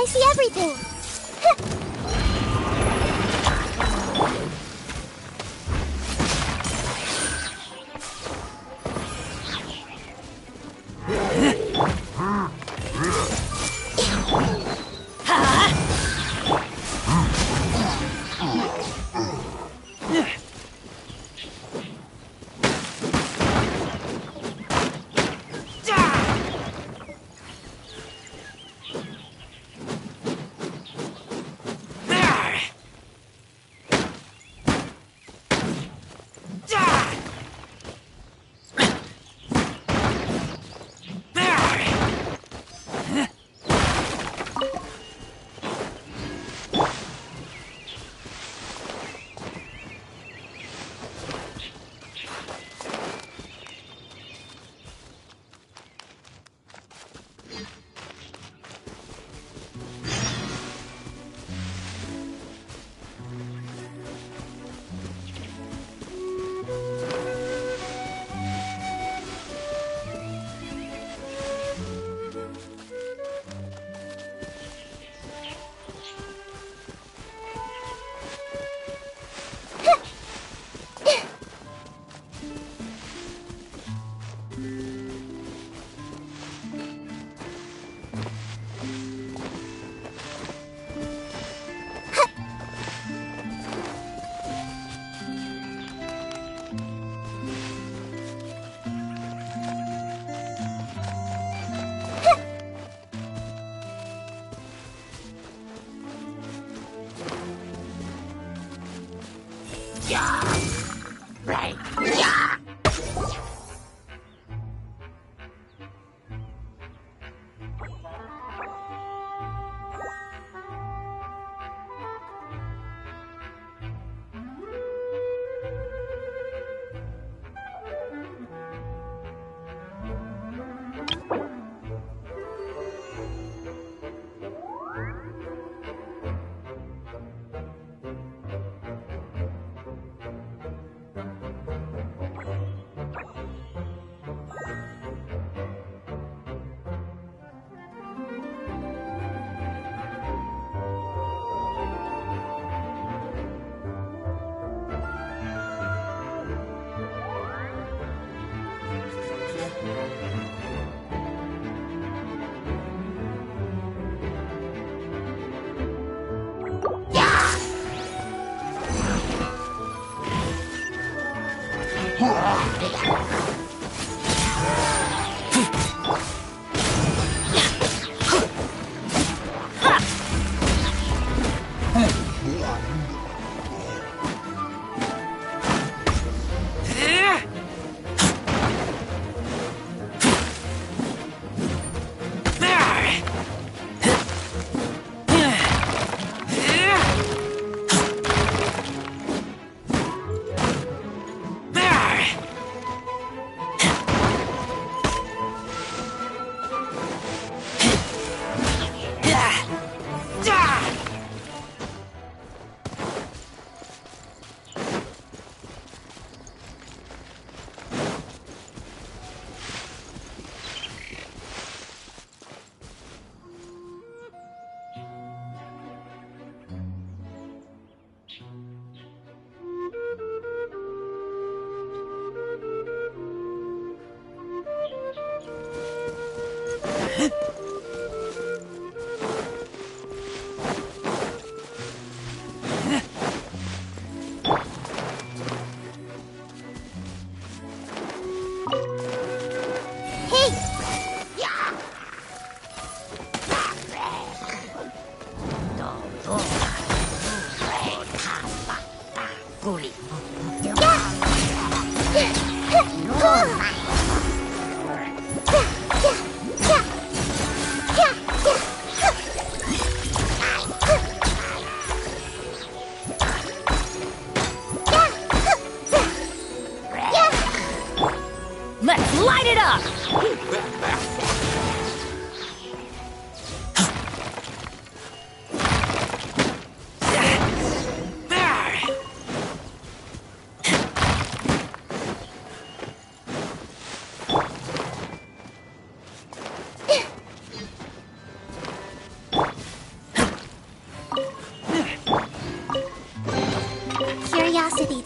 I see everything.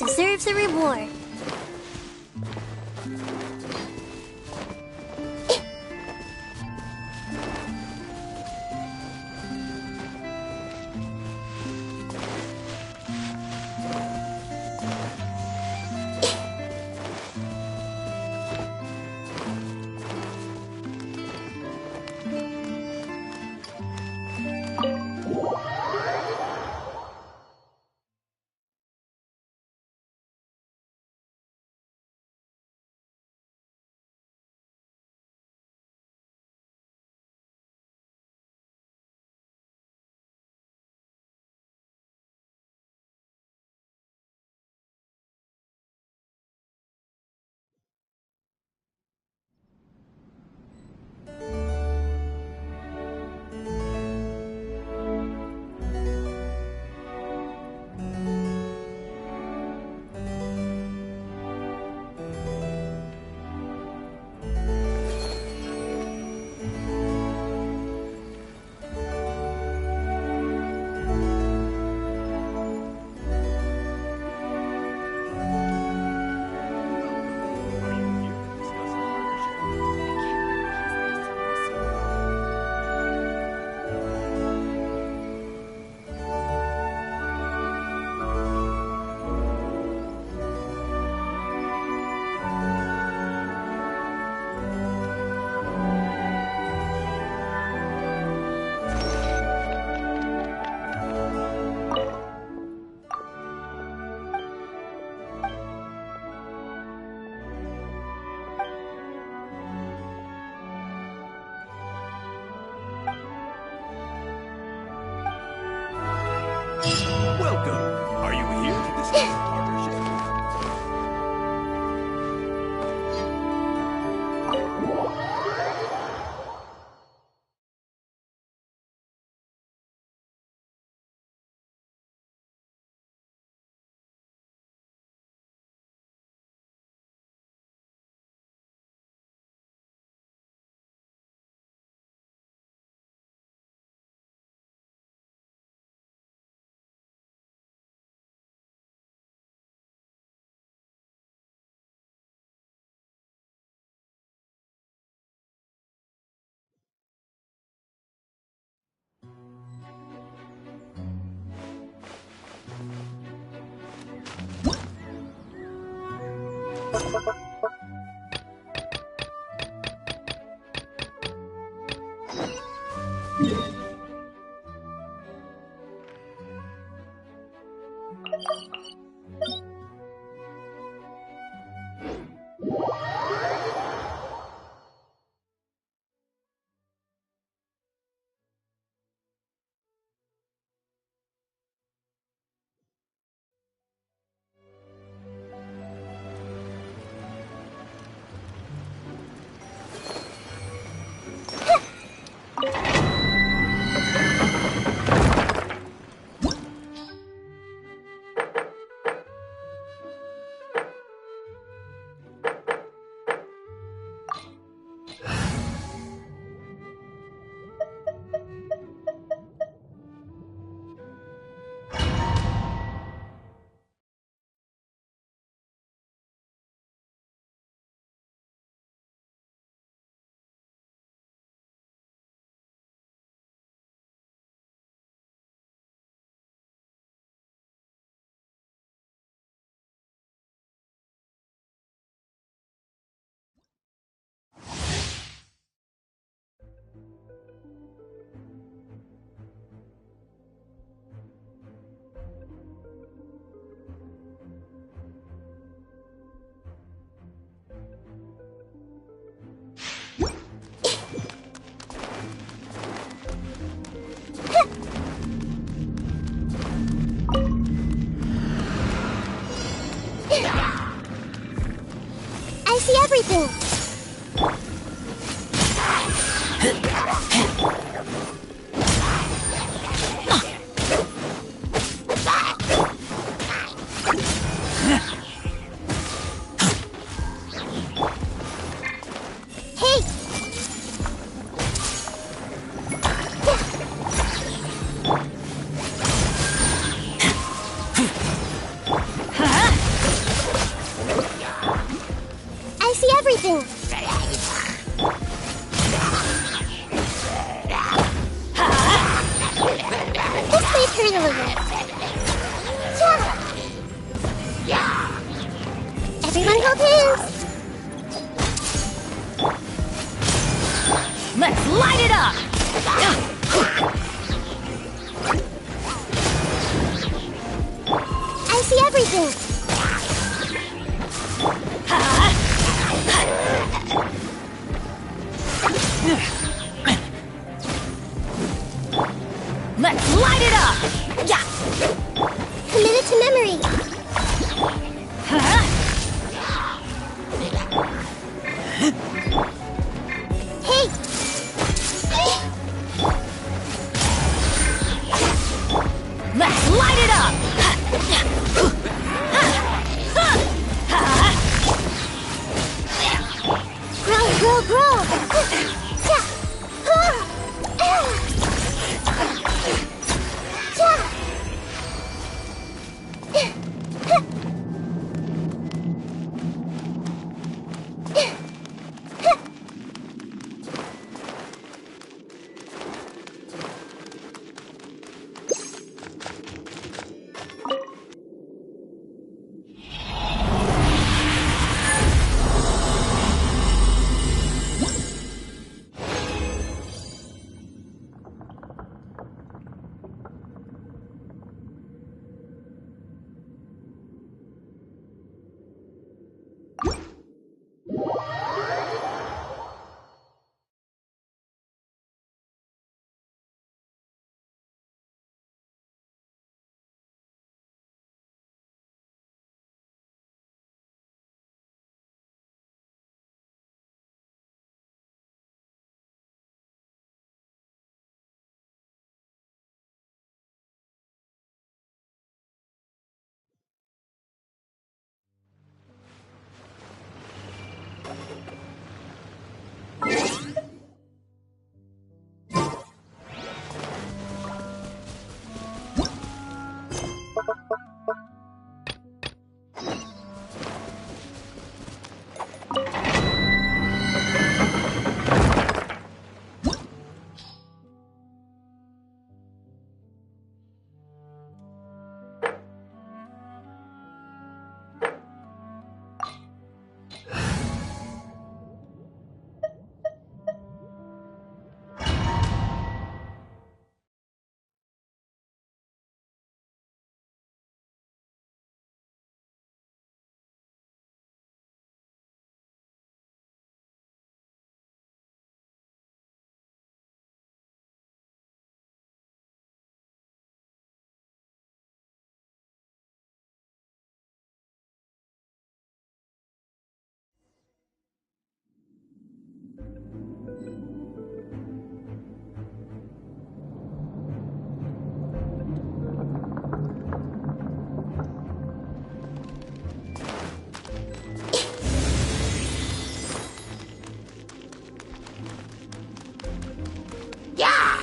deserves a reward. Welcome. Are you here to discuss a partnership? I see everything! turn a little. Yeah. Everyone hold hands. Let's light it up! I see everything. Let's light it up! Yeah! Committed to memory. Hey! Let's light it up! Grow, grow, grow!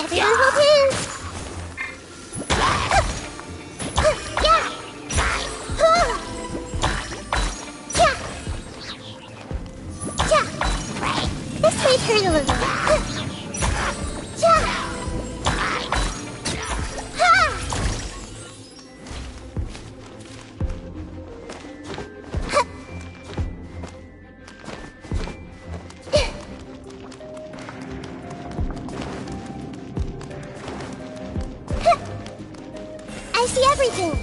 Everyone hold hands. This may turn a little. I see everything.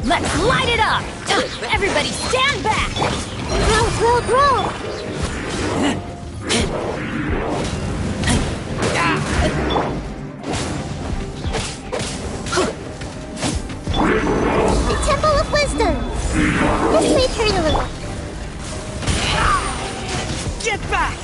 Let's light it up! Everybody stand back! Grow, grow, grow! The Temple of Wisdom! This may turn a little. Get back!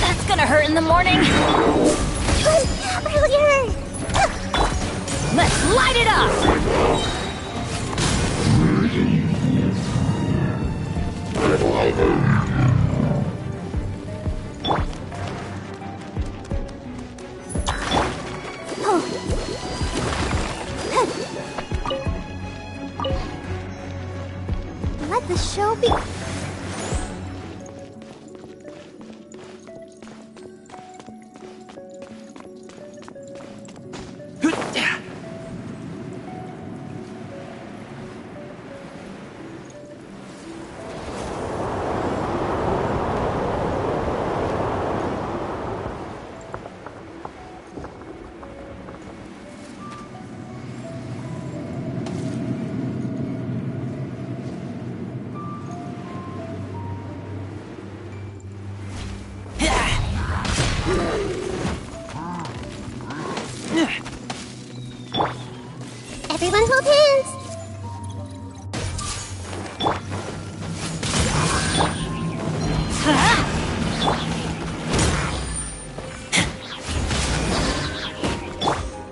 That's gonna hurt in the morning. Earlier. Everyone hold hands!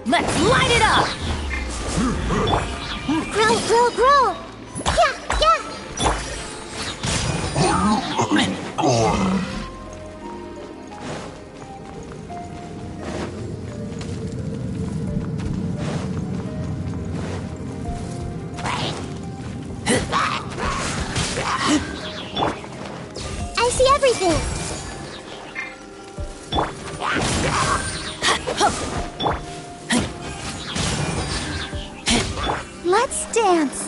Let's light it up! Grow, grow, grow! Yeah, yeah! I see everything! Let's dance!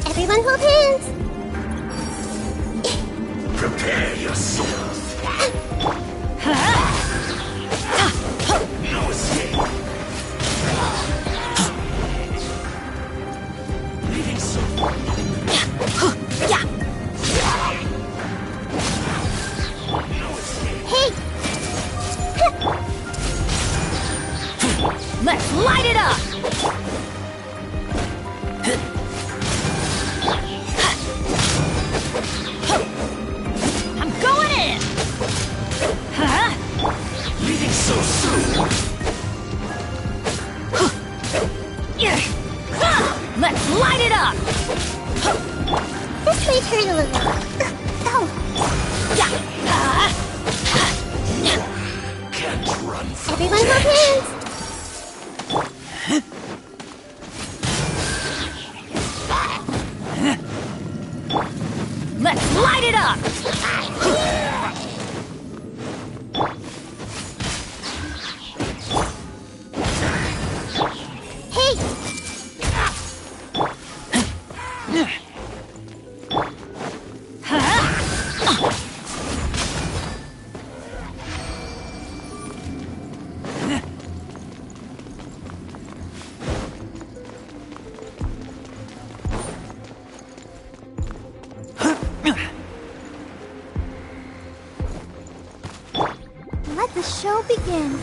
Everyone hold hands! Prepare yourself. No escape. Leaving so. No escape. Hey! Let's light it up! I'm going in! Leaving so soon. Let's light it up! This may hurt a little. Oh! Can't run from Everyone hold death. hands! Let's light it up! Hey! Let the show begin.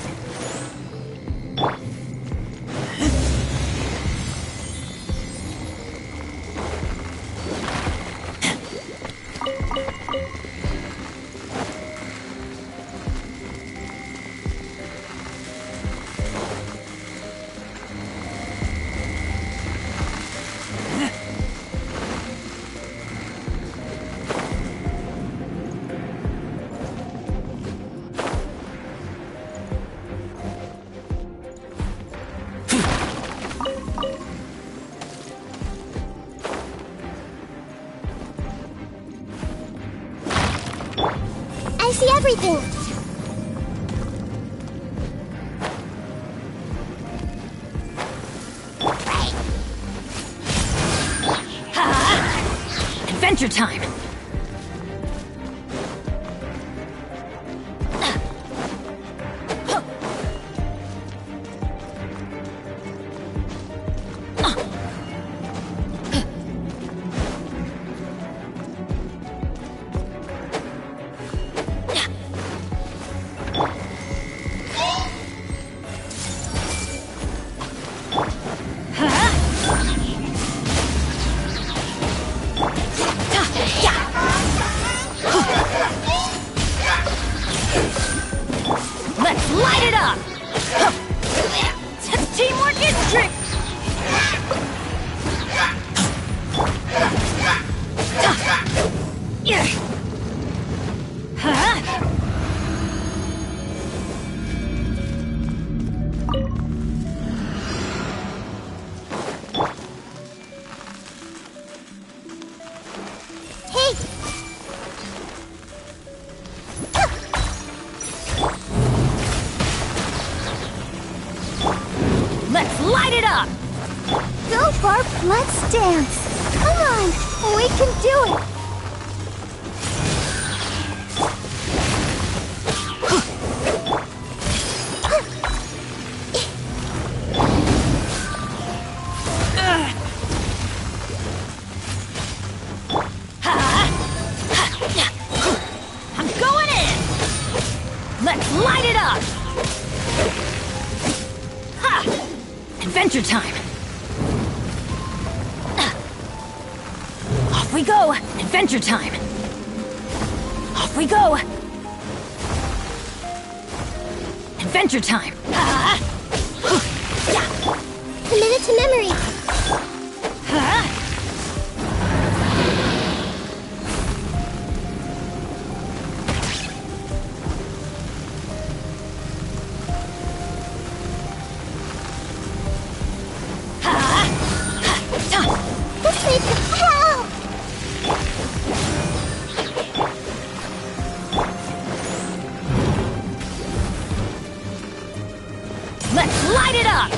I see everything! Adventure time! Barb, let's dance. Come on, we can do it. I'm going in! Let's light it up! Ha! Adventure time! Off we go! Adventure time! Off we go! Adventure time! Committed to memory. This may help. Let's light it up!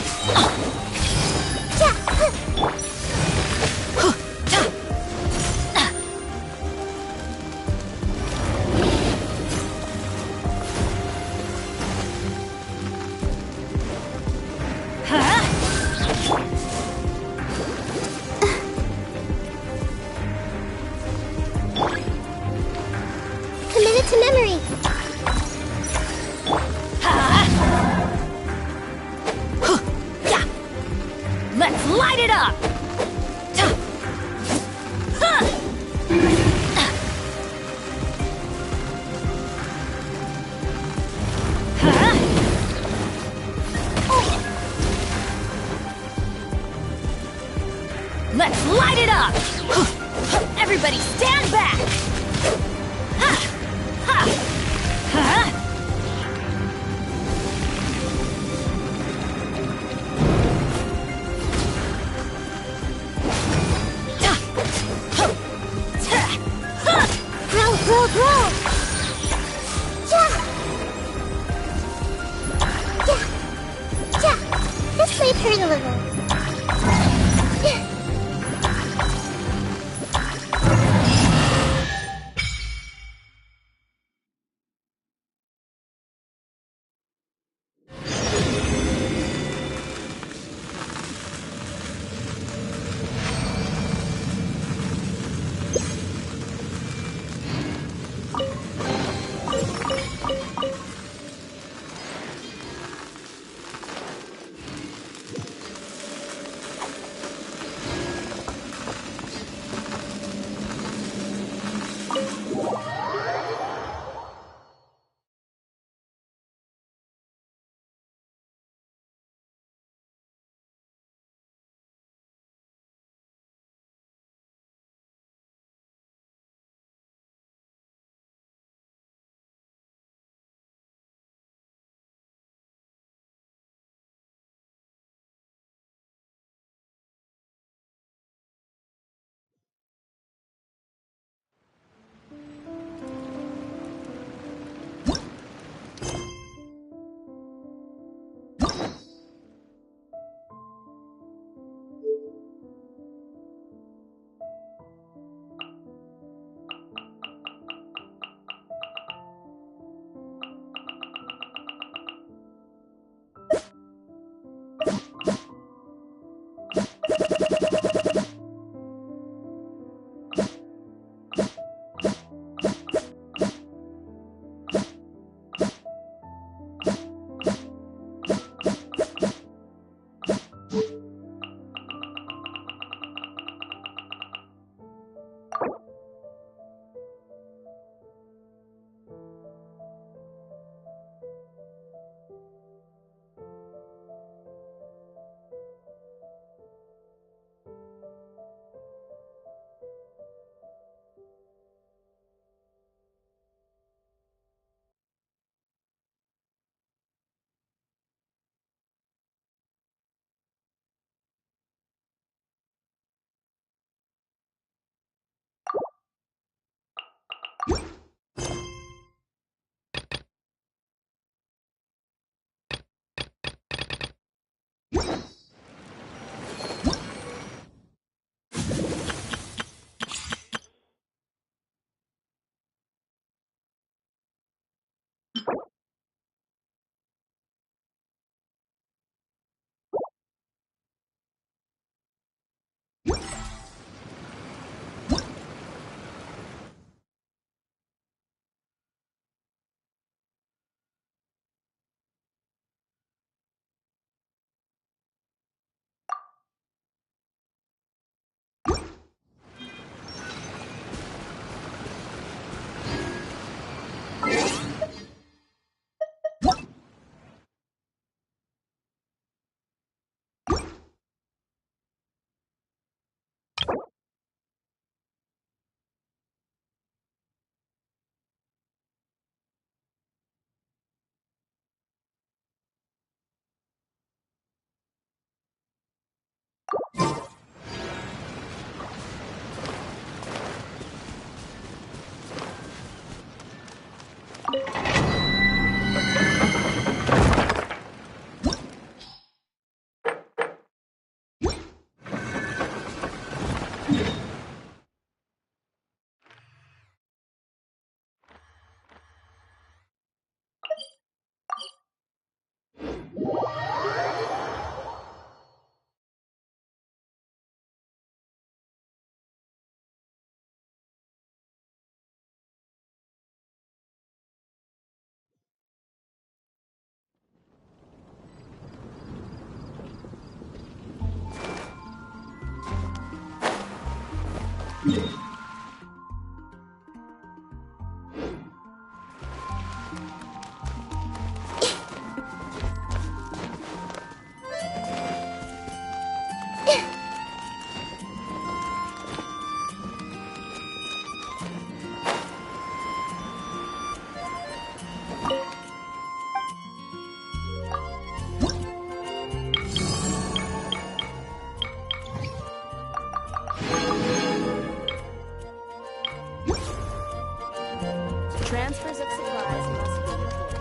Transfers of supplies must be reported.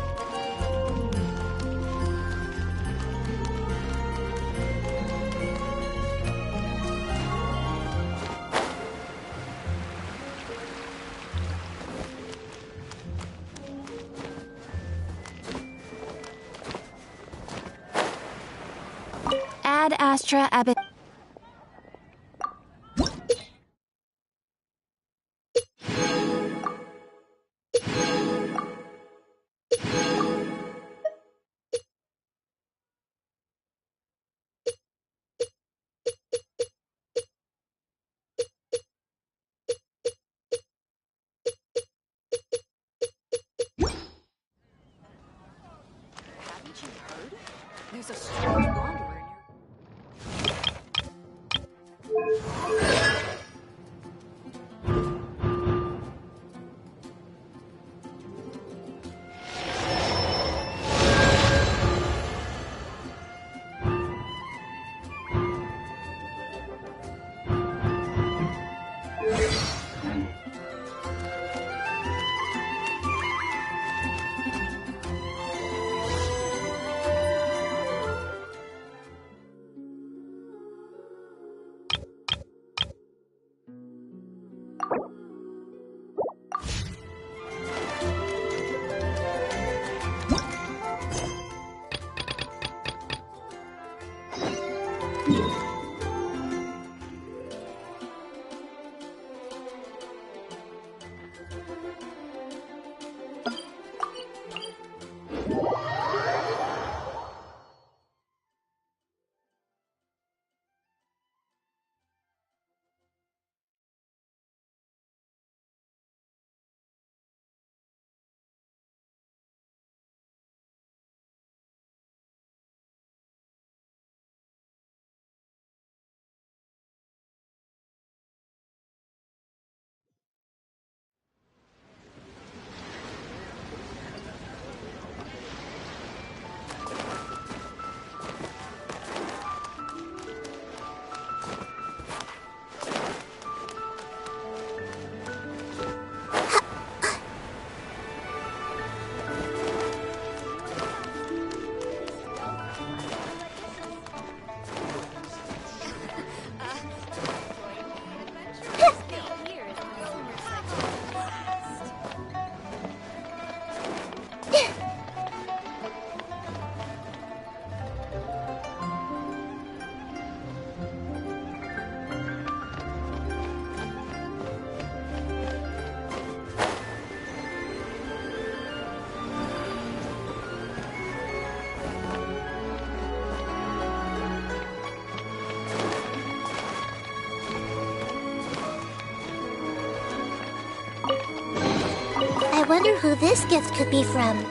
Ad Astra Abbot. Haven't you heard? There's a strange wanderer near. I wonder who this gift could be from.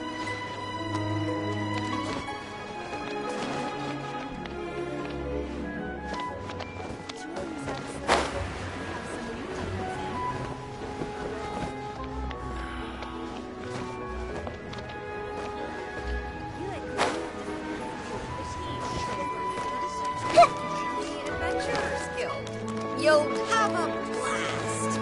Adventurers Guild. You'll have a blast.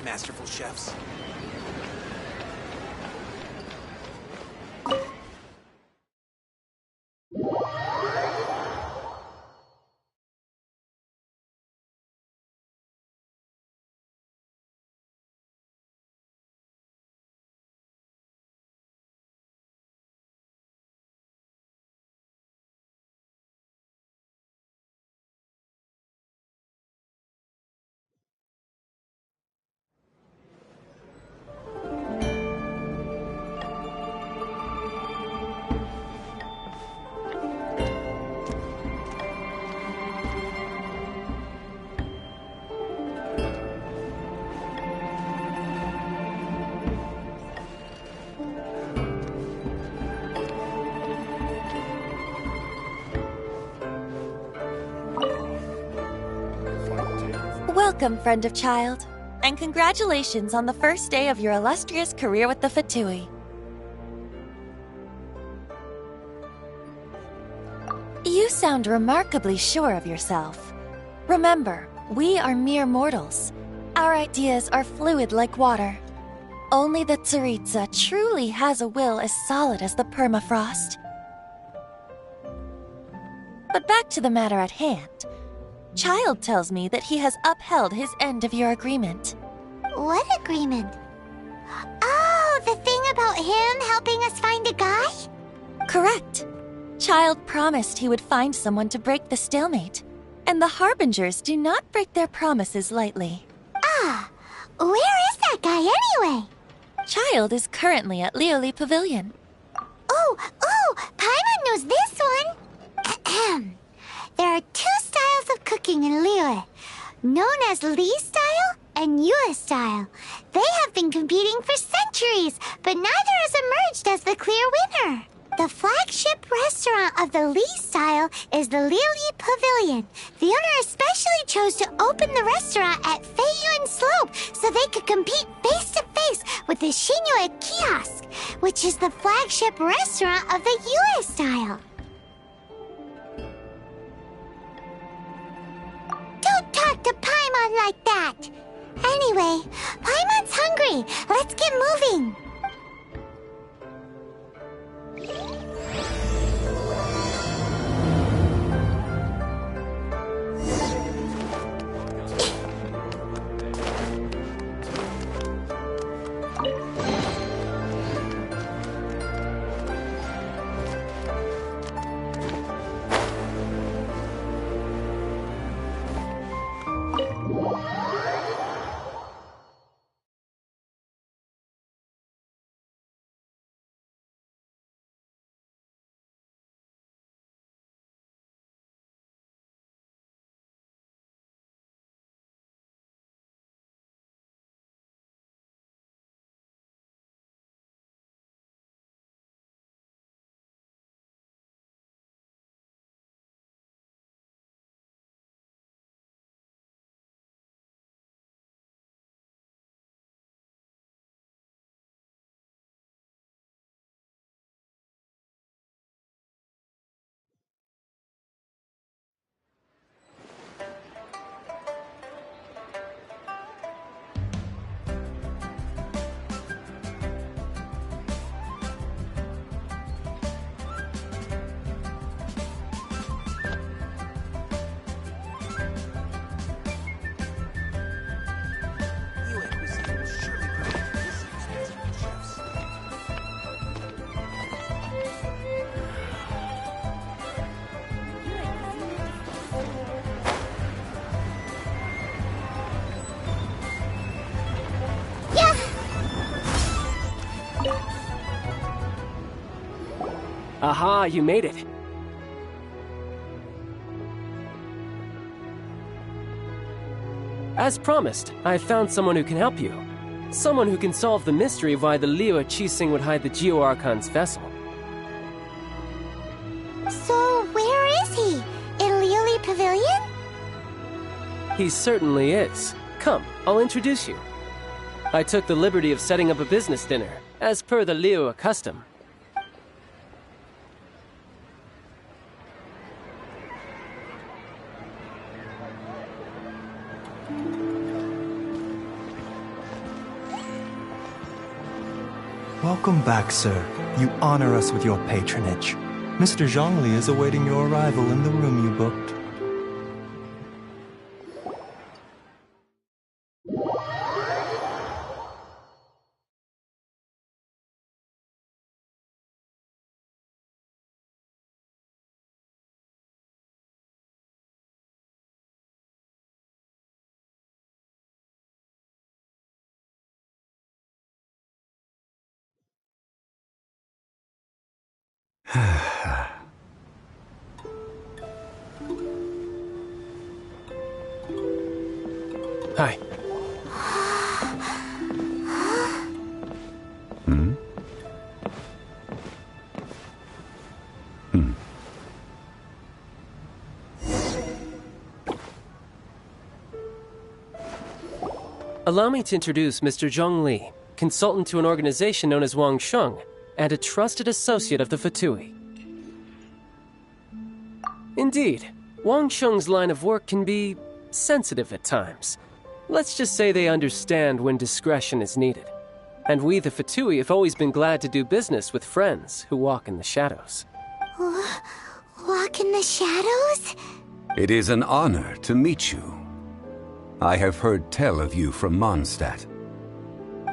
those masterful chefs. Welcome, friend of child, and congratulations on the first day of your illustrious career with the Fatui. You sound remarkably sure of yourself. Remember, we are mere mortals. Our ideas are fluid like water. Only the Tsaritsa truly has a will as solid as the permafrost. But back to the matter at hand. Child tells me that he has upheld his end of your agreement. What agreement? Oh, the thing about him helping us find a guy? Correct. Child promised he would find someone to break the stalemate, and the Harbingers do not break their promises lightly. Ah, where is that guy anyway? Child is currently at Lioli Pavilion. Oh, Paimon knows this one. Ahem. There are two styles of cooking in Liyue, known as Li style and Yue style. They have been competing for centuries, but neither has emerged as the clear winner. The flagship restaurant of the Li style is the Lioli Pavilion. The owner especially chose to open the restaurant at Feiyuan Slope so they could compete face-to-face with the Xinyue Kiosk, which is the flagship restaurant of the Yue style. Don't talk to Paimon like that! Anyway, Paimon's hungry. Let's get moving. Aha, you made it. As promised, I found someone who can help you. Someone who can solve the mystery of why the Liyue Qixing would hide the Geo-Archon's vessel. So, where is he? In Lioli Pavilion? He certainly is. Come, I'll introduce you. I took the liberty of setting up a business dinner, as per the Liyue custom. Welcome back, sir. You honor us with your patronage. Mr. Zhongli is awaiting your arrival in the room you booked. Hi. Allow me to introduce Mr. Zhongli, consultant to an organization known as Wang Sheng, and a trusted associate of the Fatui. Indeed, Wang Sheng's line of work can be sensitive at times. Let's just say they understand when discretion is needed. And we, the Fatui, have always been glad to do business with friends who walk in the shadows. Walk in the shadows? It is an honor to meet you. I have heard tell of you from Mondstadt.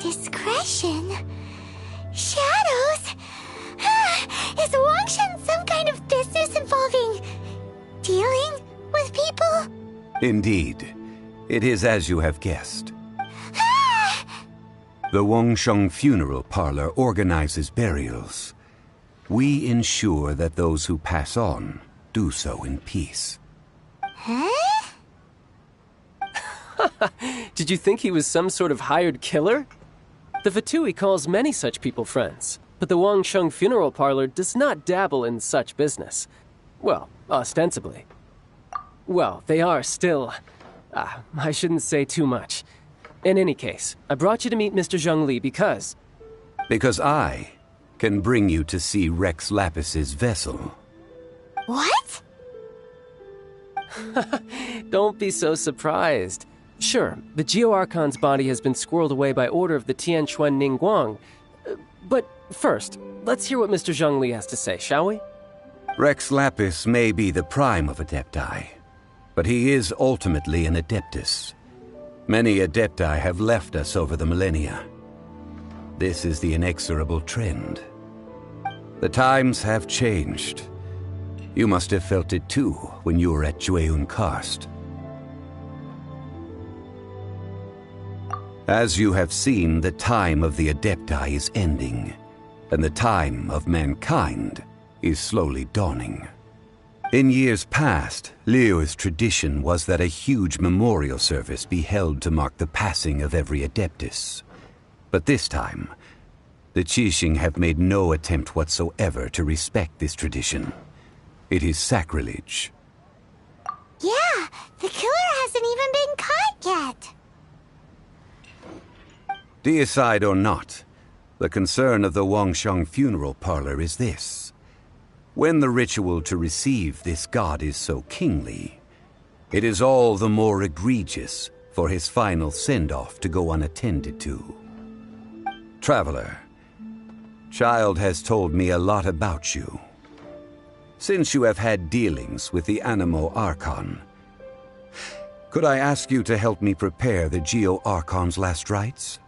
Discretion? Shadows? Is Wangshan some kind of business involving dealing with people? Indeed. It is as you have guessed. The Wangsheng Funeral Parlor organizes burials. We ensure that those who pass on do so in peace. Huh? Did you think he was some sort of hired killer? The Fatui calls many such people friends, but the Wangsheng Funeral Parlor does not dabble in such business. Well, ostensibly. Well, they are still... I shouldn't say too much. In any case, I brought you to meet Mr. Zhongli because... Because I can bring you to see Rex Lapis's vessel. What? Don't be so surprised. Sure, the Geo-Archon's body has been squirreled away by order of the Tianquan Ningguang. But first, let's hear what Mr. Zhongli has to say, shall we? Rex Lapis may be the prime of Adepti, but he is ultimately an Adeptus. Many Adepti have left us over the millennia. This is the inexorable trend. The times have changed. You must have felt it too when you were at Jueyun Karst. As you have seen, the time of the Adepti is ending, and the time of mankind is slowly dawning. In years past, Liyue's tradition was that a huge memorial service be held to mark the passing of every Adeptus. But this time, the Qixing have made no attempt whatsoever to respect this tradition. It is sacrilege. Yeah, the killer hasn't even been caught yet. Deicide or not, the concern of the Wangsheng Funeral Parlor is this. When the ritual to receive this god is so kingly, it is all the more egregious for his final send-off to go unattended to. Traveler, Child has told me a lot about you. Since you have had dealings with the Animo Archon, could I ask you to help me prepare the Geo-Archon's last rites?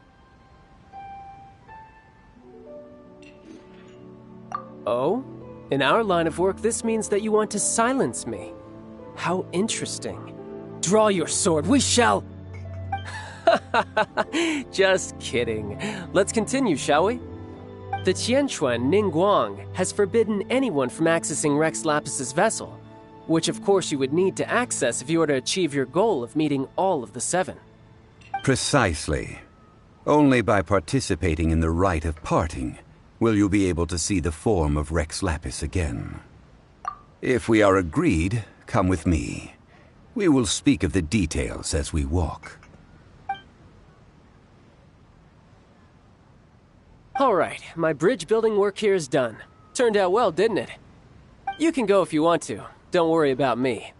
Oh? In our line of work, this means that you want to silence me. How interesting. Draw your sword, we shall... Just kidding. Let's continue, shall we? The Tianquan Ningguang has forbidden anyone from accessing Rex Lapis's vessel, which of course you would need to access if you were to achieve your goal of meeting all of the seven. Precisely. Only by participating in the rite of parting will you be able to see the form of Rex Lapis again. If we are agreed, come with me. We will speak of the details as we walk. All right, my bridge building work here is done. Turned out well, didn't it? You can go if you want to. Don't worry about me.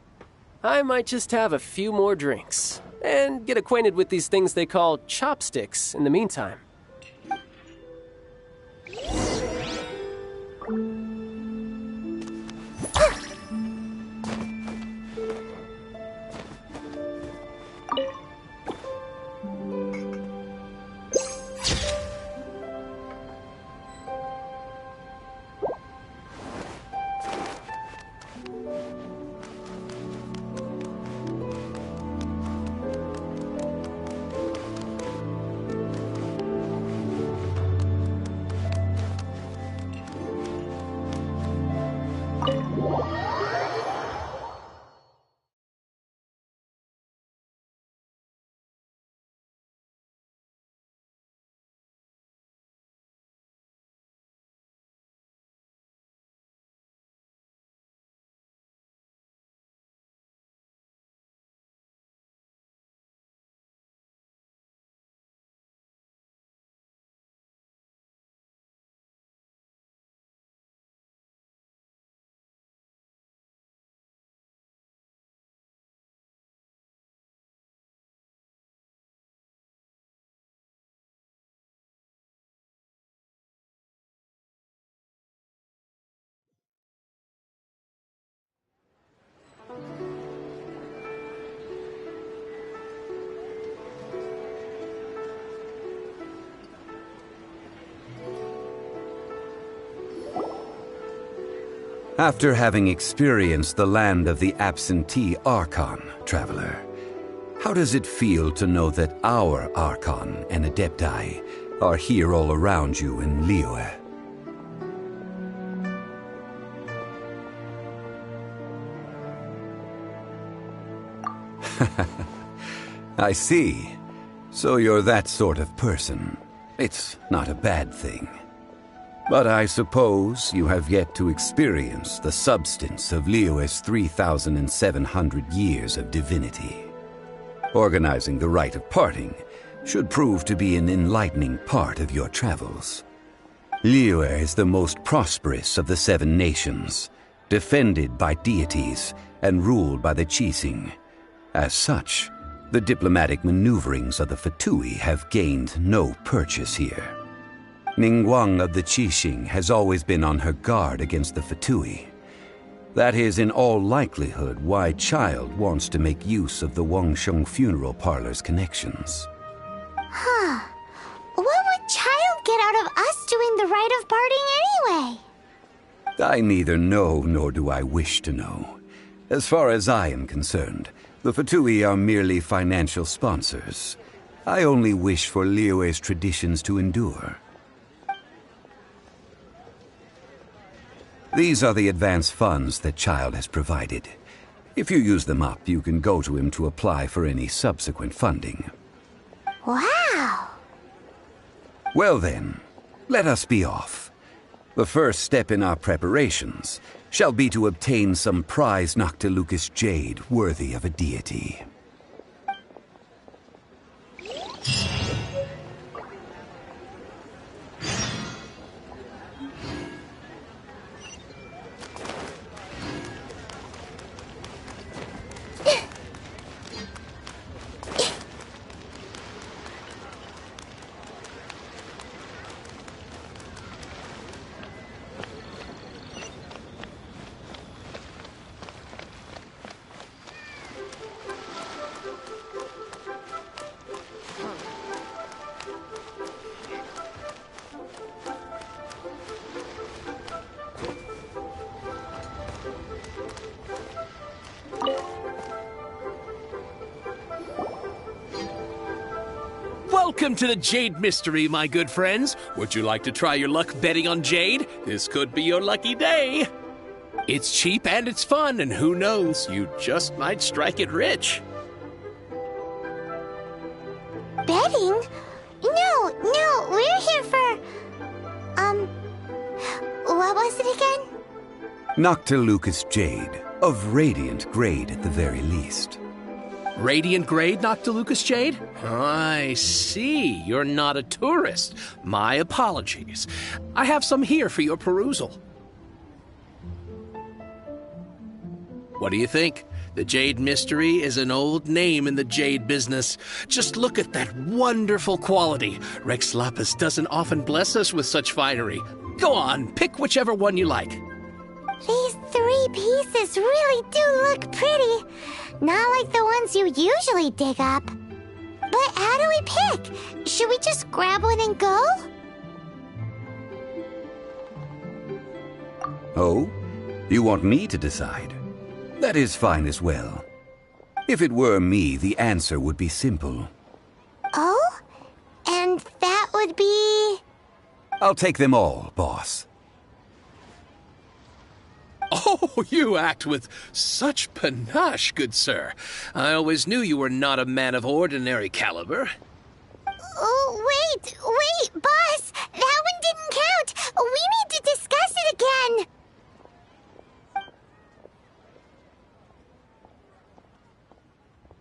I might just have a few more drinks and get acquainted with these things they call chopsticks in the meantime. After having experienced the land of the absentee Archon, traveler, how does it feel to know that our Archon and Adepti are here all around you in Liyue? I see. So you're that sort of person. It's not a bad thing. But I suppose you have yet to experience the substance of Liyue's 3,700 years of divinity. Organizing the rite of parting should prove to be an enlightening part of your travels. Liyue is the most prosperous of the 7 nations, defended by deities and ruled by the Qixing. As such, the diplomatic maneuverings of the Fatui have gained no purchase here. Ningguang of the Qixing has always been on her guard against the Fatui. That is in all likelihood why Child wants to make use of the Wangsheng funeral parlor's connections. Huh. What would Child get out of us doing the rite of parting anyway? I neither know nor do I wish to know. As far as I am concerned, the Fatui are merely financial sponsors. I only wish for Liyue's traditions to endure. These are the advance funds that Child has provided. If you use them up, you can go to him to apply for any subsequent funding. Wow! Well then, let us be off. The first step in our preparations shall be to obtain some prized Noctilucous jade worthy of a deity. Welcome to the Jade Mystery, my good friends. Would you like to try your luck betting on Jade? This could be your lucky day. It's cheap and it's fun, and who knows, you just might strike it rich. Betting? No, we're here for... what was it again? Noctilucous jade, of radiant grade at the very least. Radiant grade Noctilucous jade? I see. You're not a tourist. My apologies. I have some here for your perusal. What do you think? The Jade Mystery is an old name in the jade business. Just look at that wonderful quality. Rex Lapis doesn't often bless us with such finery. Go on, pick whichever one you like. These 3 pieces really do look pretty. Not like the ones you usually dig up. But how do we pick? Should we just grab one and go? Oh? You want me to decide? That is fine as well. If it were me, the answer would be simple. Oh? And that would be... I'll take them all, boss. Oh, you act with such panache, good sir. I always knew you were not a man of ordinary caliber. Oh, wait, boss! That one didn't count! We need to discuss it again!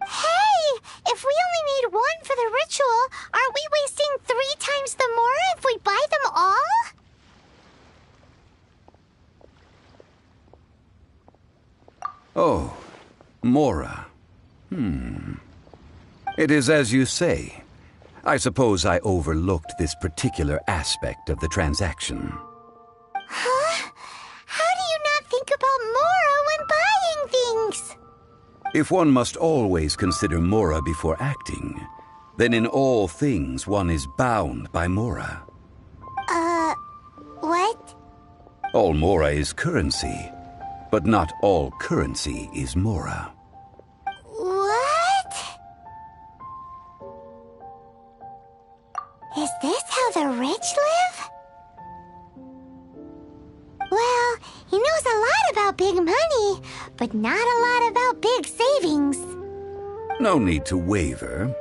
Hey! If we only need one for the ritual, aren't we wasting 3 times the more if we buy them all? Oh, Mora. It is as you say. I suppose I overlooked this particular aspect of the transaction. Huh? How do you not think about Mora when buying things? If one must always consider Mora before acting, then in all things one is bound by Mora. What? All Mora is currency, but not all currency is Mora. What? Is this how the rich live? Well, he knows a lot about big money, but not a lot about big savings. No need to waver.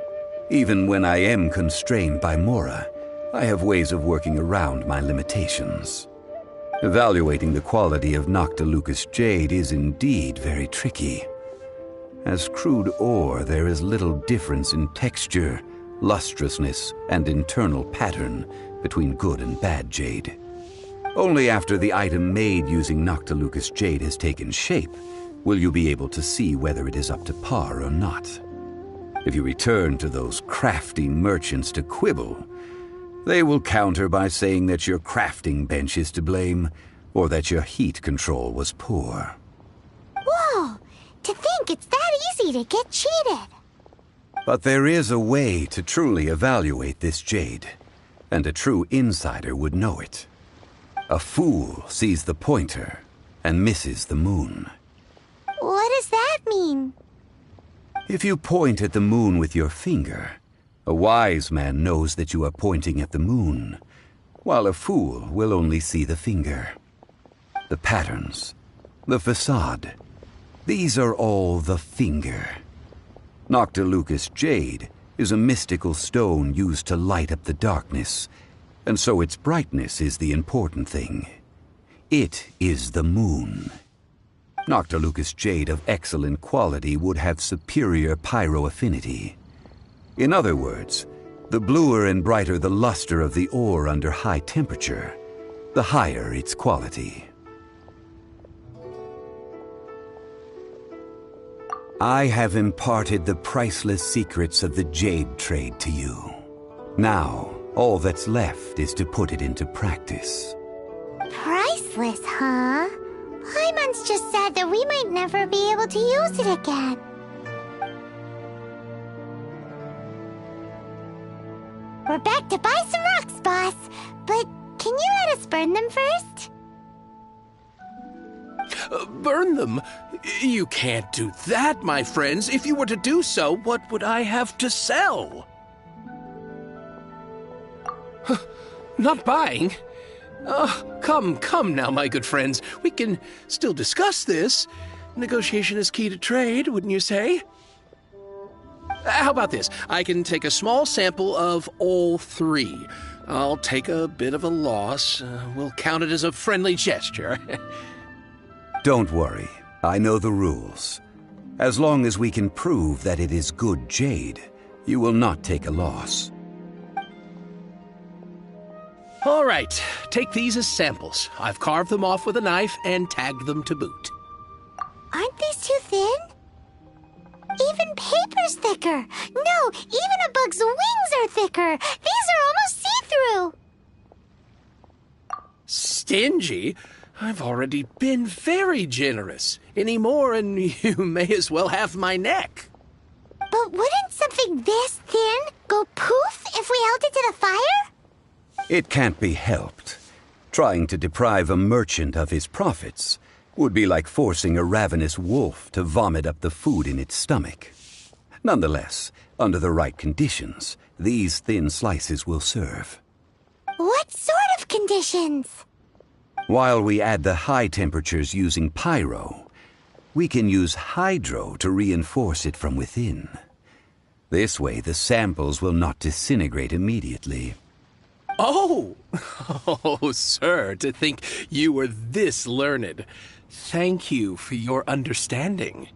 Even when I am constrained by Mora, I have ways of working around my limitations. Evaluating the quality of Noctilucous jade is indeed very tricky. As crude ore, there is little difference in texture, lustrousness, and internal pattern between good and bad jade. Only after the item made using Noctilucous jade has taken shape will you be able to see whether it is up to par or not. If you return to those crafty merchants to quibble, they will counter by saying that your crafting bench is to blame, or that your heat control was poor. Whoa! To think it's that easy to get cheated. But there is a way to truly evaluate this jade, and a true insider would know it. A fool sees the pointer and misses the moon. What does that mean? If you point at the moon with your finger, a wise man knows that you are pointing at the moon, while a fool will only see the finger. The patterns, the facade, these are all the finger. Noctilucous jade is a mystical stone used to light up the darkness, and so its brightness is the important thing. It is the moon. Noctilucous jade of excellent quality would have superior pyroaffinity. In other words, the bluer and brighter the luster of the ore under high temperature, the higher its quality. I have imparted the priceless secrets of the jade trade to you. Now, all that's left is to put it into practice. Priceless, huh? Paimon's just said that we might never be able to use it again. We're back to buy some rocks, boss. But can you let us burn them first? Burn them? You can't do that, my friends. If you were to do so, what would I have to sell? Not buying? Come now, my good friends. We can still discuss this. Negotiation is key to trade, wouldn't you say? How about this? I can take a small sample of all 3. I'll take a bit of a loss. We'll count it as a friendly gesture. Don't worry, I know the rules. As long as we can prove that it is good jade, you will not take a loss. All right, take these as samples. I've carved them off with a knife and tagged them to boot. Aren't these too thin? Even paper's thicker. No, even a bug's wings are thicker. These are almost see-through. Stingy? I've already been very generous. Any more and you may as well have my neck. But wouldn't something this thin go poof if we held it to the fire? It can't be helped. Trying to deprive a merchant of his profits would be like forcing a ravenous wolf to vomit up the food in its stomach. Nonetheless, under the right conditions, these thin slices will serve. What sort of conditions? While we add the high temperatures using pyro, we can use hydro to reinforce it from within. This way, the samples will not disintegrate immediately. Oh! Oh, sir, to think you were this learned. Thank you for your understanding.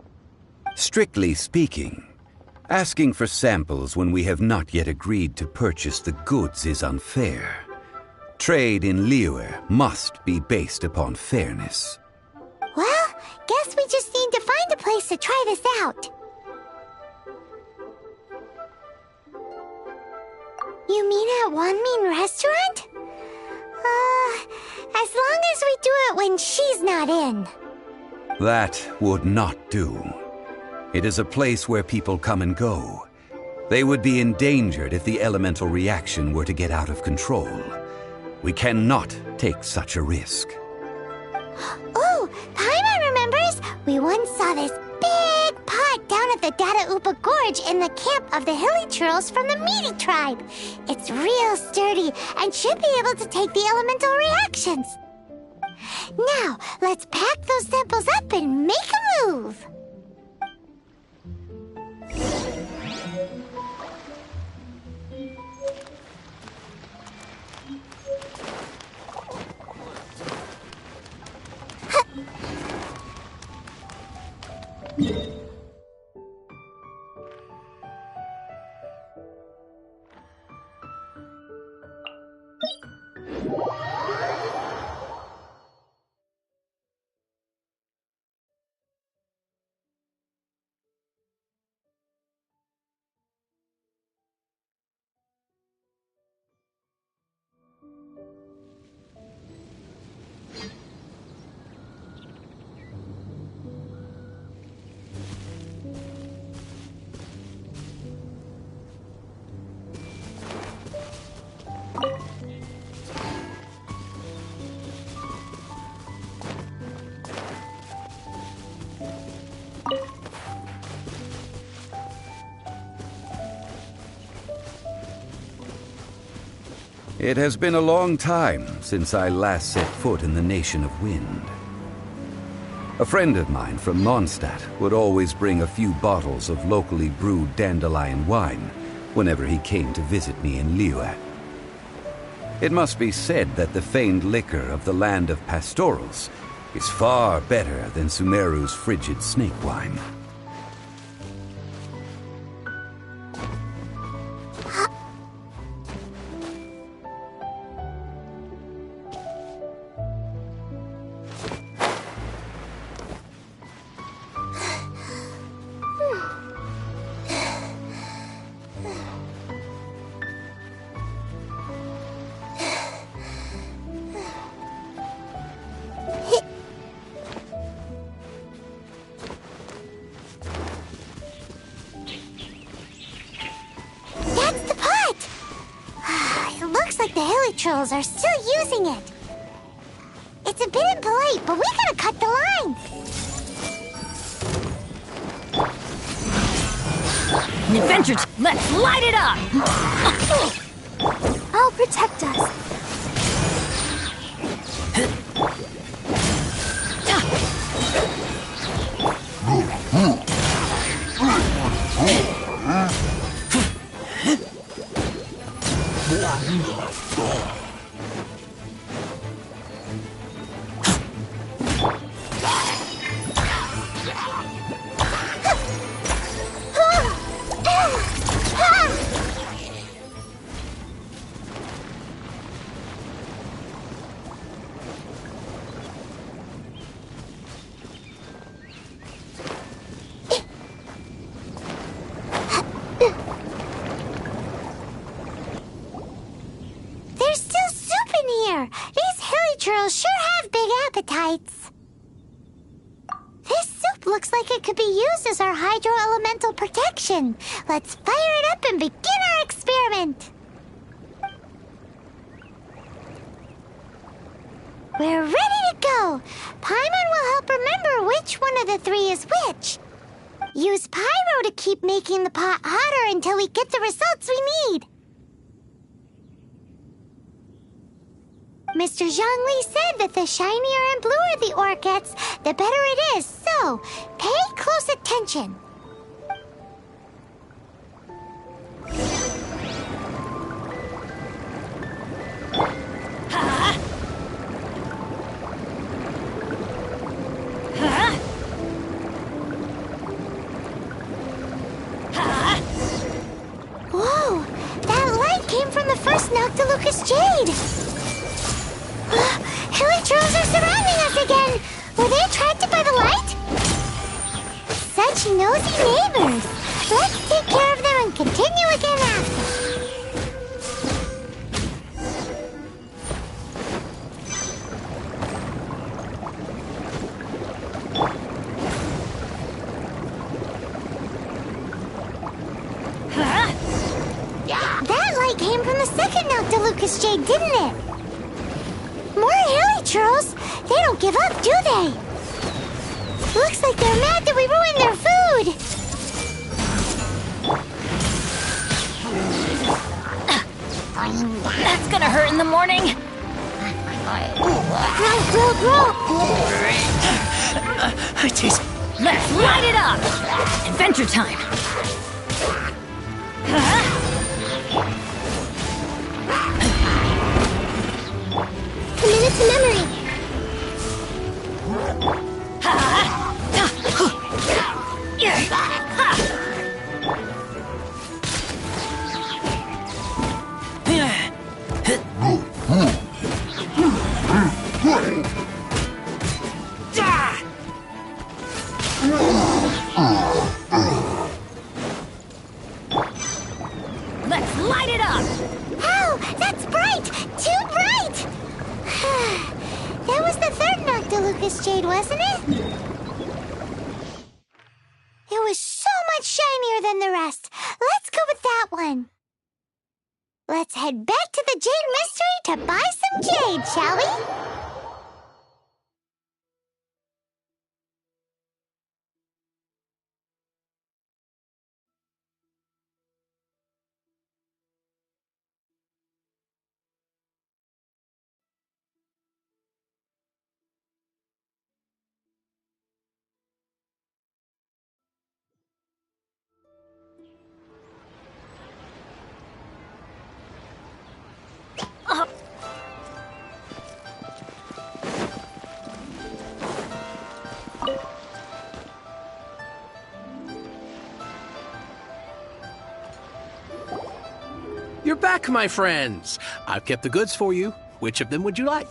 Strictly speaking, asking for samples when we have not yet agreed to purchase the goods is unfair. Trade in Liyue must be based upon fairness. Well, guess we just need to find a place to try this out. You mean at Wanmin Restaurant? As long as we do it when she's not in. That would not do. It is a place where people come and go. They would be endangered if the elemental reaction were to get out of control. We cannot take such a risk. Oh, Paimon remembers! We once saw this big pot down at the Data Upa Gorge in the camp of the hilly churls from the Meaty tribe. It's real sturdy and should be able to take the elemental reactions. Now, let's pack those samples up and make a move. It has been a long time since I last set foot in the Nation of Wind. A friend of mine from Mondstadt would always bring a few bottles of locally brewed dandelion wine whenever he came to visit me in Liyue. It must be said that the famed liquor of the land of pastorals is far better than Sumeru's frigid snake wine. Trolls are still using it. It's a bit impolite, but we gotta cut the line. Adventure, let's light it up! I'll protect us. Looks like it could be used as our hydro-elemental protection. Let's fire it up and begin our experiment. We're ready to go. Paimon will help remember which one of the three is which. Use Pyro to keep making the pot hotter until we get the results we need. Mr. Zhongli said that the shinier and bluer the ore gets, the better it is. So, pay close attention. Whoa! That light came from the first Noctilucous Jade! Helios are surrounding us again! Were they attracted by the light? Such nosy neighbors! Let's take care of them and continue again after. That light came from the second Noctilucous Jade, didn't it? More Helios! They don't give up, do they? Looks like they're mad that we ruined their food! That's gonna hurt in the morning. Let's light it up! Adventure time! Commit to memory! Let's light it up! Oh, that's bright! Too bright! That was the third Noctilucous Jade, wasn't it? It was so much shinier than the rest. Let's go with that one. Let's head back to the Jade Mystery to buy some jade, shall we? You're back, my friends. I've kept the goods for you. Which of them would you like?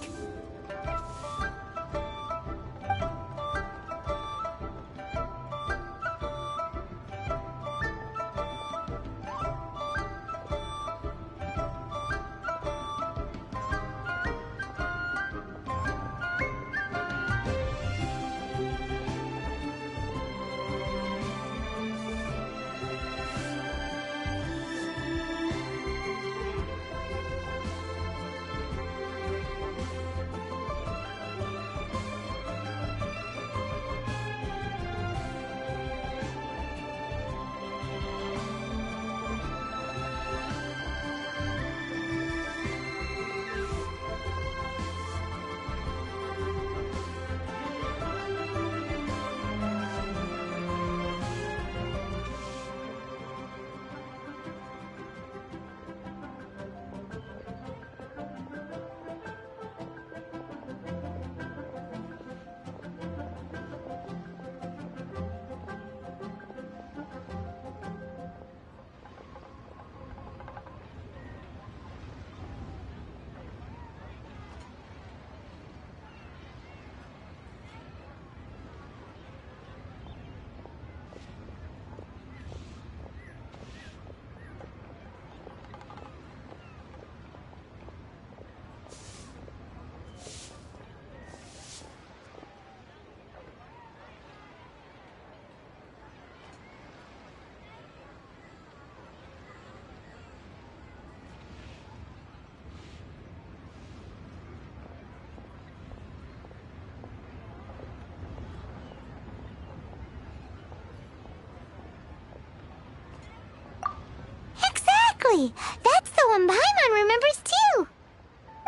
Exactly! That's the one Paimon remembers too!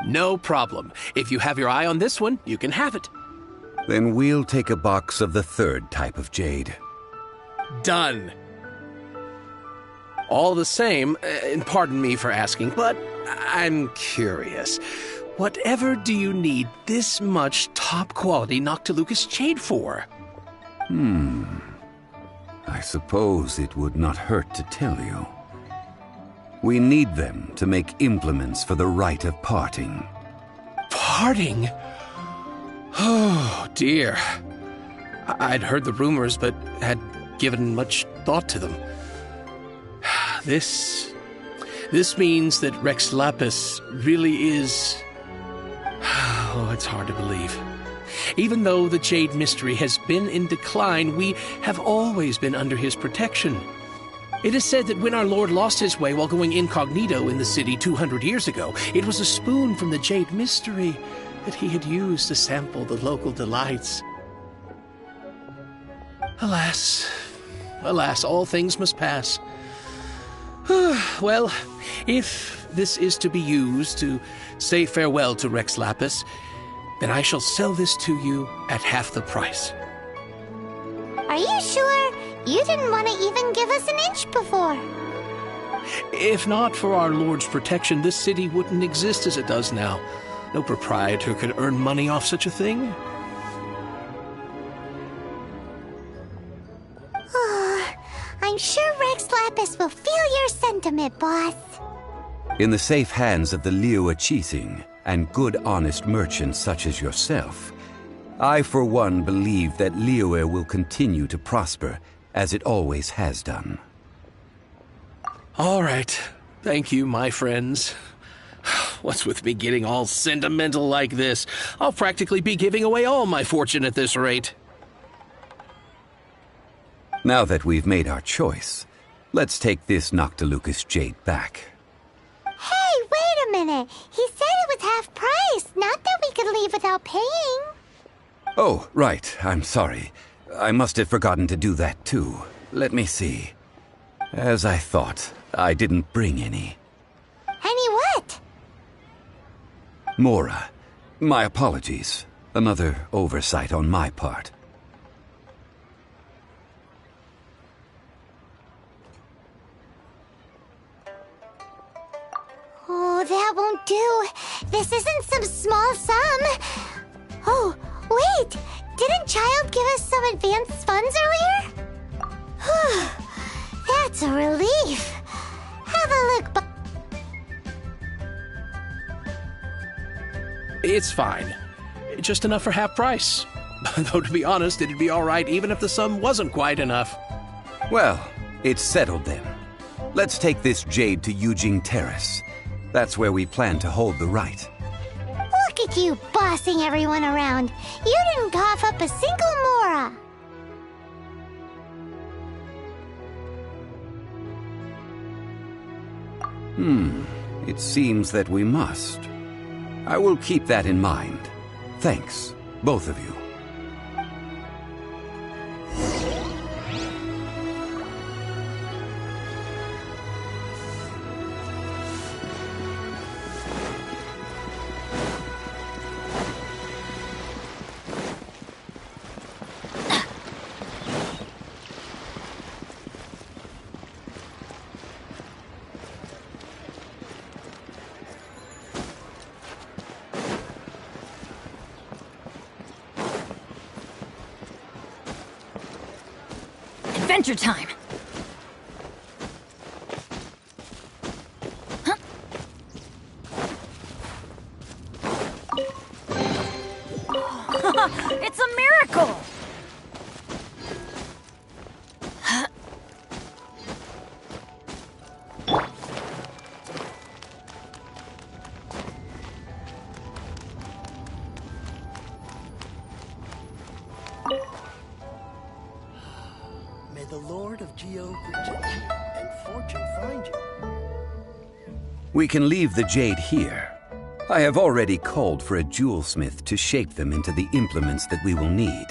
No problem. If you have your eye on this one, you can have it. Then we'll take a box of the third type of jade. Done. All the same, and pardon me for asking, but I'm curious. Whatever do you need this much top-quality Noctilucous jade for? I suppose it would not hurt to tell you. We need them to make implements for the rite of parting. Parting? Oh, dear. I'd heard the rumors, but had given much thought to them. This means that Rex Lapis really is... Oh, it's hard to believe. Even though the Jade Mystery has been in decline, we have always been under his protection. It is said that when our Lord lost his way while going incognito in the city 200 years ago, it was a spoon from the Jade Mystery that he had used to sample the local delights. Alas, all things must pass. Well, if this is to be used to say farewell to Rex Lapis, then I shall sell this to you at half the price. Are you sure? You didn't want to even give us an inch before. If not for our Lord's protection, this city wouldn't exist as it does now. No proprietor could earn money off such a thing. I'm sure Rex Lapis will feel your sentiment, boss. In the safe hands of the Liyue Qixing and good honest merchants such as yourself, I for one believe that Liyue will continue to prosper as it always has done. All right. Thank you, my friends. What's with me getting all sentimental like this? I'll practically be giving away all my fortune at this rate. Now that we've made our choice, let's take this Noctilucous jade back. Hey, wait a minute. He said it was half price, not that we could leave without paying. Oh, right. I'm sorry. I must have forgotten to do that too. Let me see. As I thought, I didn't bring any. Any what? Mora, my apologies. Another oversight on my part. Oh, that won't do. This isn't some small sum. Oh, wait! Didn't Child give us some advanced funds earlier? That's a relief. Have a look, It's fine. Just enough for half price. Though, to be honest, it'd be all right even if the sum wasn't quite enough. Well, it's settled then. Let's take this jade to Yujing Terrace. That's where we plan to hold the rite. Look at you bossing everyone around. You didn't cough up a single Mora. It seems that we must. I will keep that in mind. Thanks, both of you. Adventure time! Huh? It's a miracle! May the Lord of Geo protect you and fortune find you. We can leave the jade here. I have already called for a jewelsmith to shape them into the implements that we will need.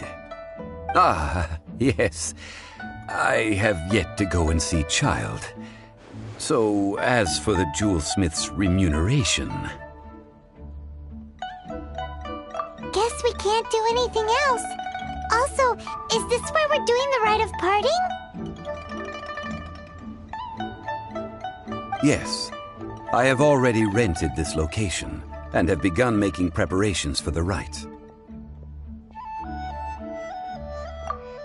Ah, yes. I have yet to go and see Child. So, as for the jewelsmith's remuneration... Guess we can't do anything else. Also, is this where we're doing the rite of parting? Yes. I have already rented this location, and have begun making preparations for the rite.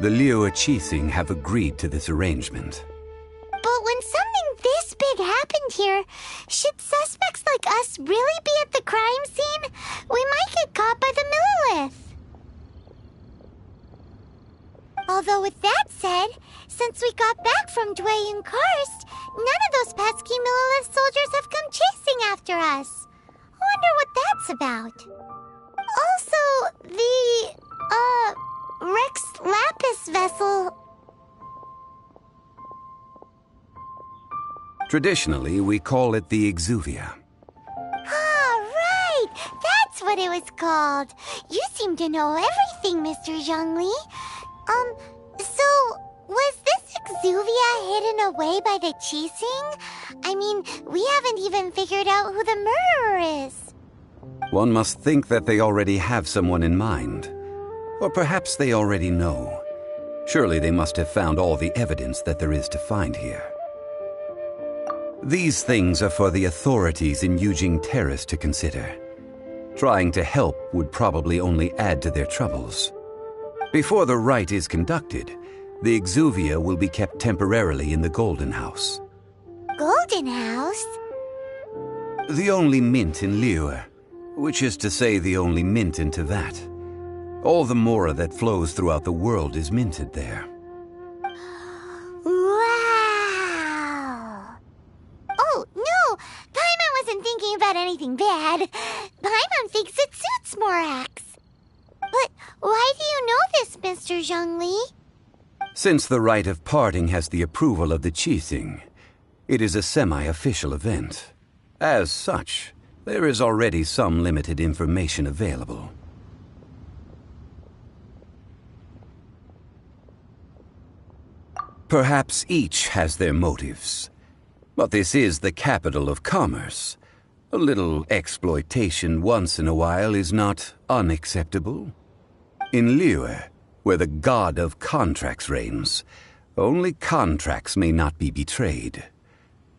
The Liu Qixing have agreed to this arrangement. But when something this big happened here, should suspects like us really be at the crime scene? We might get caught by the Millilith. Although with that said, since we got back from Dwayne Karst, none of those pesky Millilith soldiers have come chasing after us. I wonder what that's about. Also, the, Rex Lapis vessel... Traditionally, we call it the Exuvia. Ah, right! That's what it was called. You seem to know everything, Mr. Zhongli. So, was this Exuvia hidden away by the Qixing? I mean, we haven't even figured out who the murderer is. One must think that they already have someone in mind. Or perhaps they already know. Surely they must have found all the evidence that there is to find here. These things are for the authorities in Yujing Terrace to consider. Trying to help would probably only add to their troubles. Before the rite is conducted, the Exuvia will be kept temporarily in the Golden House. Golden House? The only mint in Liyue, which is to say the only mint in Teyvat. All the mora that flows throughout the world is minted there. Wow! Oh, no! Paimon wasn't thinking about anything bad. Paimon thinks it suits Morax. But why do you know this, Mr. Zhongli? Since the rite of parting has the approval of the Qixing, it is a semi-official event. As such, there is already some limited information available. Perhaps each has their motives. But this is the capital of commerce. A little exploitation once in a while is not unacceptable. In Liyue, where the god of contracts reigns, only contracts may not be betrayed.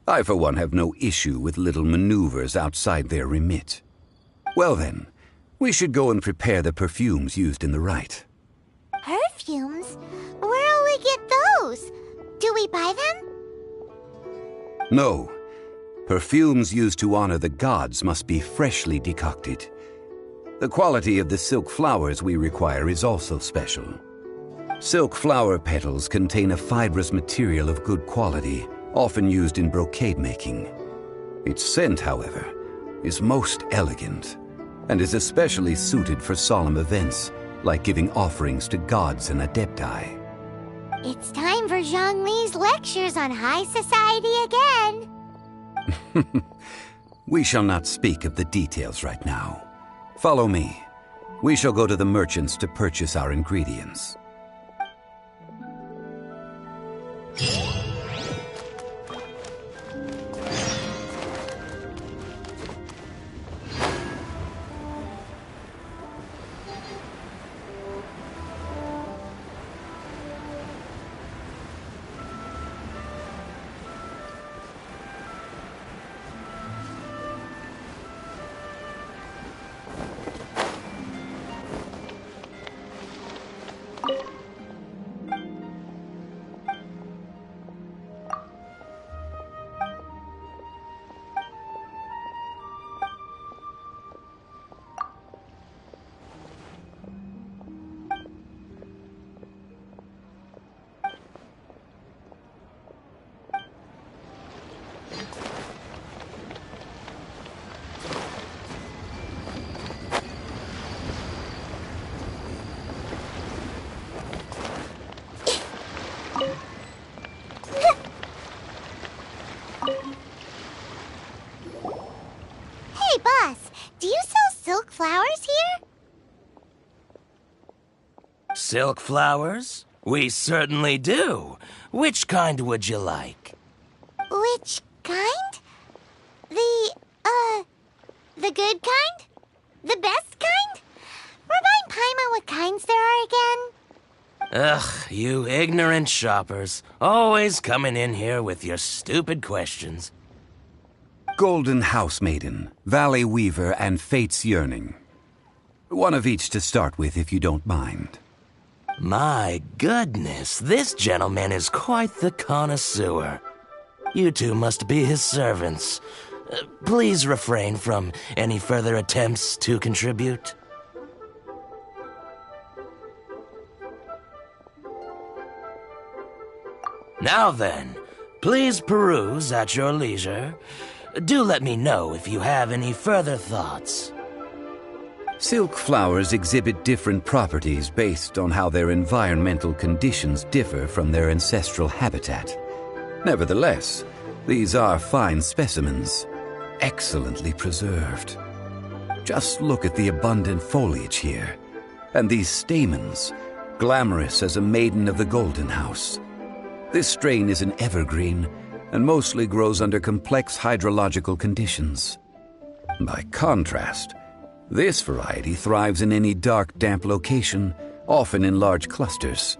I, for one, have no issue with little maneuvers outside their remit. Well then, we should go and prepare the perfumes used in the rite. Perfumes? Where'll we get those? Do we buy them? No. Perfumes used to honor the gods must be freshly decocted. The quality of the silk flowers we require is also special. Silk flower petals contain a fibrous material of good quality, often used in brocade making. Its scent, however, is most elegant, and is especially suited for solemn events, like giving offerings to gods and adepti. It's time for Zhongli's lectures on high society again. We shall not speak of the details right now. Follow me. We shall go to the merchants to purchase our ingredients. Hey, boss, do you sell silk flowers here? Silk flowers? We certainly do. Which kind would you like? Which kind? The good kind? The best kind? Remind Paimon what kinds there are again. Ugh, you ignorant shoppers. Always coming in here with your stupid questions. Golden Housemaiden, Valley Weaver, and Fate's Yearning. One of each to start with, if you don't mind. My goodness, this gentleman is quite the connoisseur. You two must be his servants. Please refrain from any further attempts to contribute. Now then, please peruse at your leisure. Do let me know if you have any further thoughts. Silk flowers exhibit different properties based on how their environmental conditions differ from their ancestral habitat. Nevertheless, these are fine specimens, excellently preserved. Just look at the abundant foliage here, and these stamens, glamorous as a maiden of the Golden House. This strain is an evergreen and mostly grows under complex hydrological conditions. By contrast, this variety thrives in any dark, damp location, often in large clusters.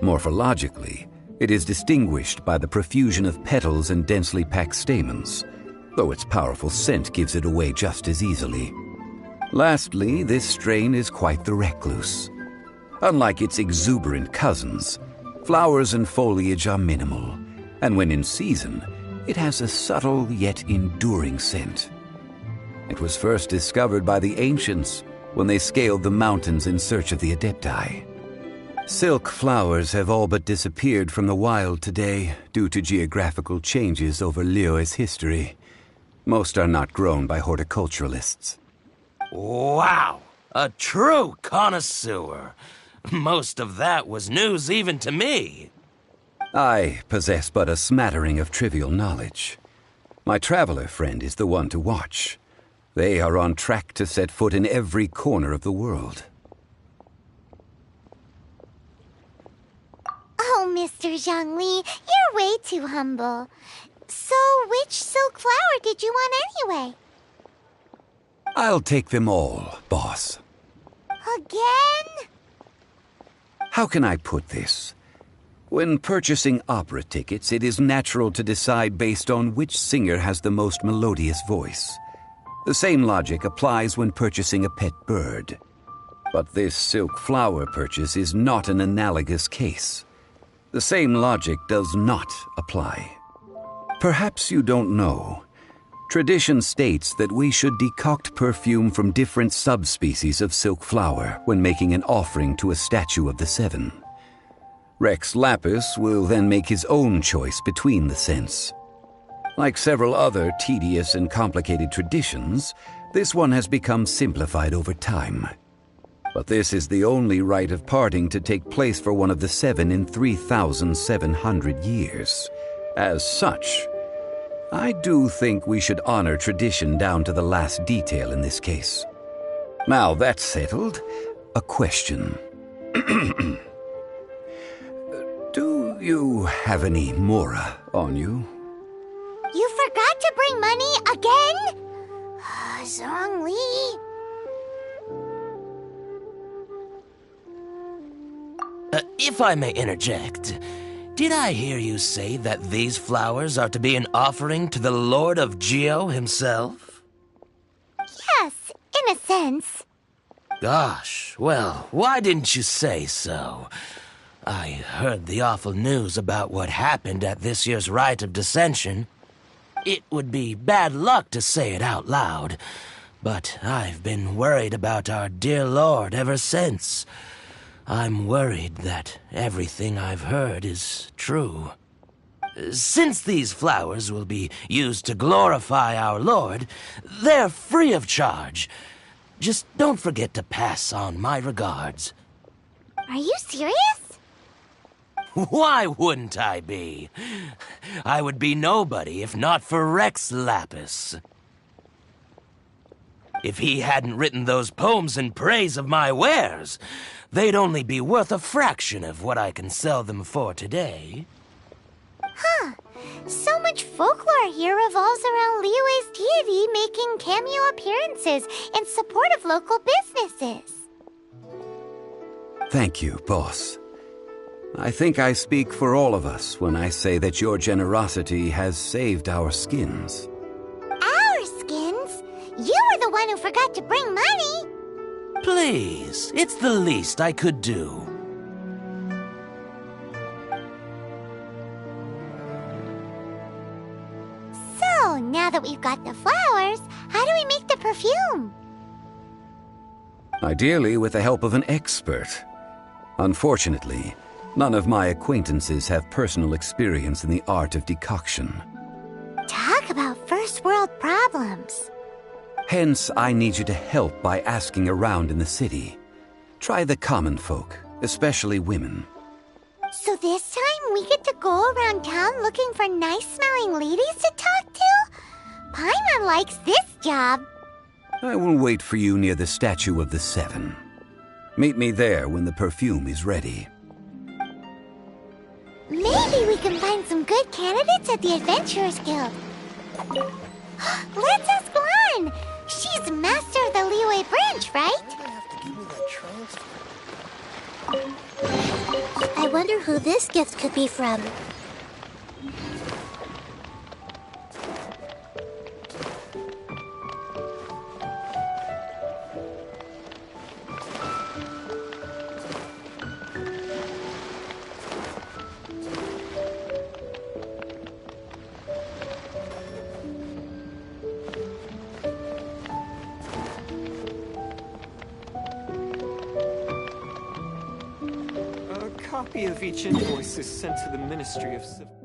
Morphologically, it is distinguished by the profusion of petals and densely packed stamens, though its powerful scent gives it away just as easily. Lastly, this strain is quite the recluse. Unlike its exuberant cousins, flowers and foliage are minimal, and when in season, it has a subtle yet enduring scent. It was first discovered by the ancients when they scaled the mountains in search of the Adepti. Silk flowers have all but disappeared from the wild today due to geographical changes over Liyue's history. Most are not grown by horticulturalists. Wow! A true connoisseur! Most of that was news even to me. I possess but a smattering of trivial knowledge. My traveler friend is the one to watch. They are on track to set foot in every corner of the world. Oh, Mr. Zhongli, you're way too humble. So, which silk flower did you want anyway? I'll take them all, boss. Again? How can I put this? When purchasing opera tickets, it is natural to decide based on which singer has the most melodious voice. The same logic applies when purchasing a pet bird. But this silk flower purchase is not an analogous case. The same logic does not apply. Perhaps you don't know. Tradition states that we should decoct perfume from different subspecies of silk flower when making an offering to a statue of the seven. Rex Lapis will then make his own choice between the scents. Like several other tedious and complicated traditions, this one has become simplified over time. But this is the only rite of parting to take place for one of the seven in 3,700 years. As such, I do think we should honor tradition down to the last detail in this case. Now that's settled, a question. Do you have any mora on you? You forgot to bring money again? Zhongli. If I may interject, did I hear you say that these flowers are to be an offering to the Lord of Geo himself? Yes, in a sense. Gosh, well, why didn't you say so? I heard the awful news about what happened at this year's Rite of Dissension. It would be bad luck to say it out loud, but I've been worried about our dear Lord ever since. I'm worried that everything I've heard is true. Since these flowers will be used to glorify our Lord, they're free of charge. Just don't forget to pass on my regards. Are you serious? Why wouldn't I be? I would be nobody if not for Rex Lapis. If he hadn't written those poems in praise of my wares, they'd only be worth a fraction of what I can sell them for today. Huh. So much folklore here revolves around Liyue's deity making cameo appearances in support of local businesses. Thank you, boss. I think I speak for all of us when I say that your generosity has saved our skins. Our skins? You were the one who forgot to bring money. Please, it's the least I could do. So, now that we've got the flowers, how do we make the perfume? Ideally with the help of an expert. Unfortunately, none of my acquaintances have personal experience in the art of decoction. Talk about first world problems. Hence, I need you to help by asking around in the city. Try the common folk, especially women. So this time we get to go around town looking for nice-smelling ladies to talk to? Paimon likes this job. I will wait for you near the Statue of the Seven. Meet me there when the perfume is ready. Maybe we can find some good candidates at the Adventurers Guild. Let's ask Lan! She's master of the Liyue branch, right? You're gonna have to give me that transfer. I wonder who this gift could be from. A copy of each invoice is sent to the Ministry of Civil...